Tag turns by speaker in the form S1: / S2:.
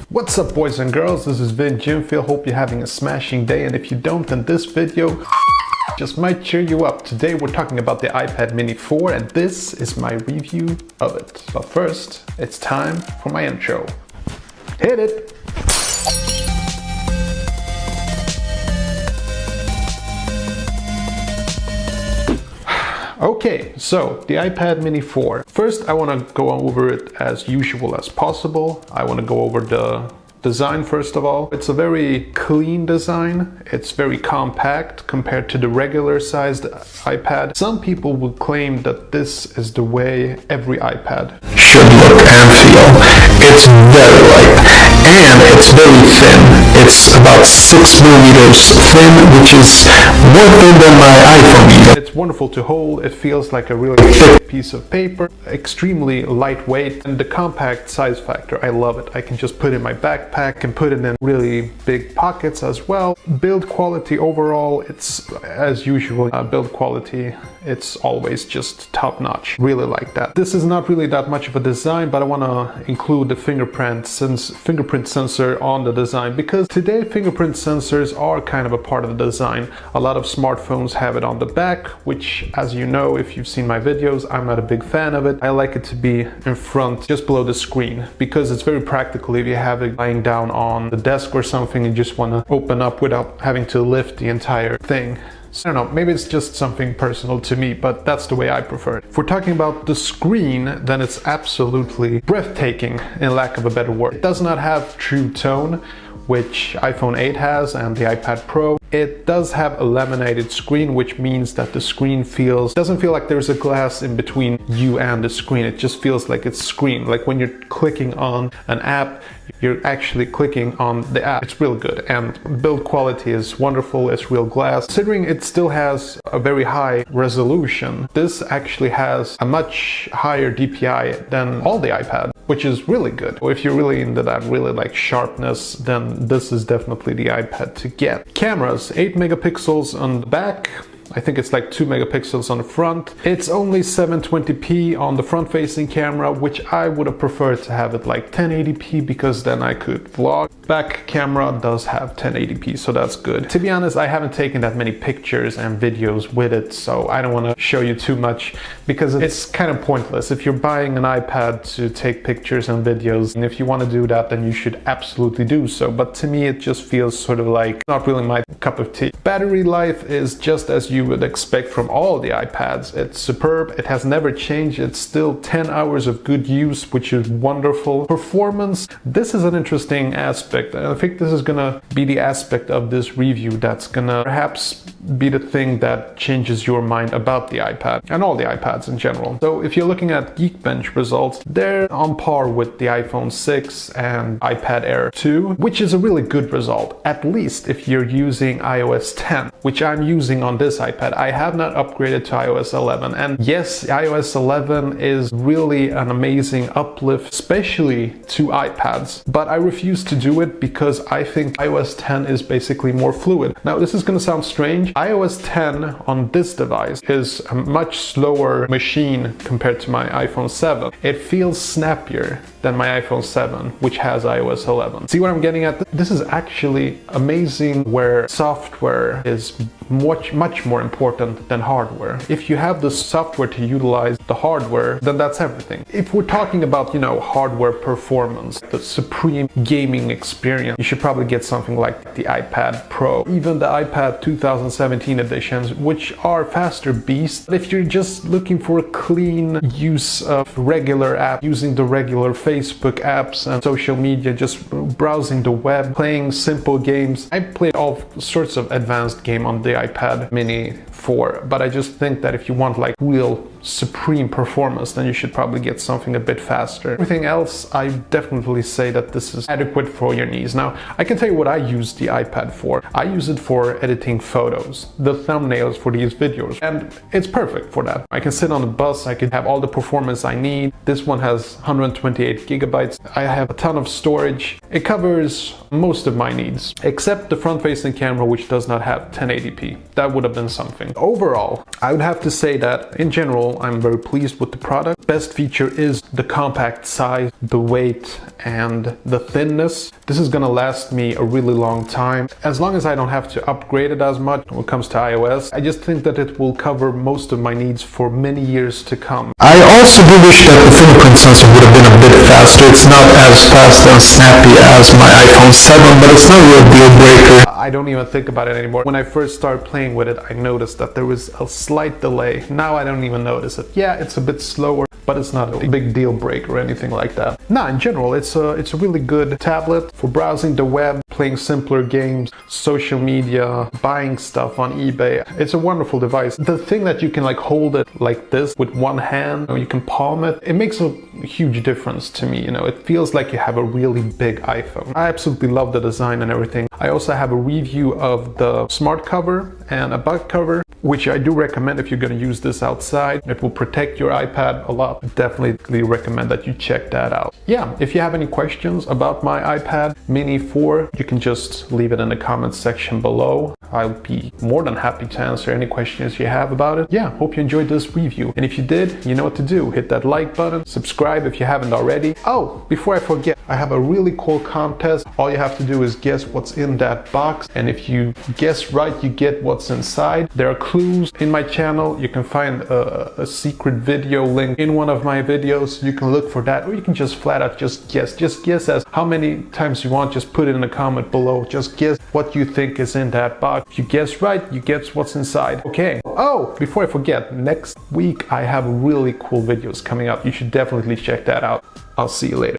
S1: What's up, boys and girls? This is vingin. Hope you're having a smashing day, and if you don't, then this video just might cheer you up. Today we're talking about the iPad mini 4, and this is my review of it. But first, it's time for my intro. Hit it! Okay, so the iPad mini 4. First, I want to go over it as usual as possible. I want to go over the design first of all. It's a very clean design. It's very compact compared to the regular sized iPad. Some people would claim that this is the way every iPad should look and feel. It's very light and it's very thin. It's about 6 millimeters thin, which is more thin than my iPhone even. It's wonderful to hold. It feels like a really thick piece of paper, extremely lightweight, and the compact size factor, I love it. I can just put it in my backpack and put it in really big pockets as well. Build quality overall, it's as usual. Build quality, it's always just top notch. Really like that. This is not really that much of a design, but I want to include the fingerprint sensor on the design, because today fingerprint sensors are kind of a part of the design. A lot of smartphones have it on the back, which, as you know, if you've seen my videos, I'm not a big fan of it. I like it to be in front, just below the screen, because it's very practical if you have it lying down on the desk or something and just want to open up without having to lift the entire thing. I don't know, maybe it's just something personal to me, but that's the way I prefer it. If we're talking about the screen, then it's absolutely breathtaking, in lack of a better word. It does not have true tone, which iPhone 8 has and the iPad Pro. It does have a laminated screen, which means that the screen doesn't feel like there's a glass in between you and the screen. It just feels like it's screen. Like when you're clicking on an app, you're actually clicking on the app. It's real good, and build quality is wonderful. It's real glass. Considering it still has a very high resolution, this actually has a much higher DPI than all the iPad, which is really good. If you're really into that, really like sharpness, then this is definitely the iPad to get. Cameras, 8 megapixels on the back. I think it's like 2 megapixels on the front. It's only 720p on the front-facing camera, which I would have preferred to have it like 1080p, because then I could vlog. Back camera does have 1080p, so that's good. To be honest, I haven't taken that many pictures and videos with it, so I don't want to show you too much, because it's kind of pointless. If you're buying an iPad to take pictures and videos, and if you want to do that, then you should absolutely do so. But to me, it just feels sort of like not really my cup of tea. Battery life is just as you would expect from all the iPads. It's superb. It has never changed. It's still 10 hours of good use, which is wonderful. Performance, this is an interesting aspect. I think this is gonna be the aspect of this review that's gonna perhaps be the thing that changes your mind about the iPad and all the iPads in general. So if you're looking at Geekbench results, they're on par with the iPhone 6 and iPad Air 2, which is a really good result, at least if you're using iOS 10, which I'm using on this iPad. I have not upgraded to iOS 11, and yes, iOS 11 is really an amazing uplift, especially to iPads, but I refuse to do it because I think iOS 10 is basically more fluid. Now, this is going to sound strange. iOS 10 on this device is a much slower machine compared to my iPhone 7. It feels snappier than my iPhone 7, which has iOS 11. See what I'm getting at? This is actually amazing, where software is much more important than hardware. If you have the software to utilize the hardware, then that's everything. If we're talking about, you know, hardware performance, the supreme gaming experience, you should probably get something like the iPad Pro, even the iPad 2017 editions, which are faster beasts. If you're just looking for a clean use of regular app, using the regular Facebook apps and social media, just browsing the web, playing simple games. I played all sorts of advanced game on the iPad mini 4, but I just think that if you want like real supreme performance, then you should probably get something a bit faster. Everything else, I definitely say that this is adequate for your needs. Now, I can tell you what I use the iPad for. I use it for editing photos, the thumbnails for these videos, and it's perfect for that. I can sit on the bus, I can have all the performance I need. This one has 128 gigabytes. I have a ton of storage. It covers most of my needs, except the front-facing camera, which does not have 1080p. That would have been something. Overall, I would have to say that in general, general, I'm very pleased with the product. Best feature is the compact size, the weight, and the thinness. This is gonna last me a really long time. As long as I don't have to upgrade it as much when it comes to iOS, I just think that it will cover most of my needs for many years to come.
S2: I also do wish that the fingerprint sensor would have been a bit faster. It's not as fast and snappy as my iPhone 7, but it's not a real deal breaker.
S1: I don't even think about it anymore. When I first started playing with it, I noticed that there was a slight delay. Now I don't even notice it. Yeah, it's a bit slower, but it's not a big deal breaker or anything like that. Nah, in general, it's a really good tablet for browsing the web, playing simpler games, social media, buying stuff on eBay. It's a wonderful device. The thing that you can like hold it like this with one hand, or you can palm it, it makes a huge difference to me. You know, it feels like you have a really big iPhone. I absolutely love the design and everything. I also have a review of the smart cover and a bug cover, which I do recommend if you're going to use this outside. It will protect your iPad a lot. I definitely recommend that you check that out. Yeah, if you have any questions about my iPad Mini 4, you can just leave it in the comments section below. I'll be more than happy to answer any questions you have about it. Yeah, hope you enjoyed this review. And if you did, you know what to do. Hit that like button, subscribe if you haven't already. Oh, before I forget, I have a really cool contest. All you have to do is guess what's in that box. And if you guess right, you get what's inside. There are clues in my channel. You can find a secret video link in one of my videos. You can look for that, or you can just flat out just guess. Just guess as how many times you want. Just put it in a comment below. Just guess what you think is in that box. If you guess right, you guess what's inside. Okay. Oh, before I forget, next week I have really cool videos coming up. You should definitely check that out. I'll see you later.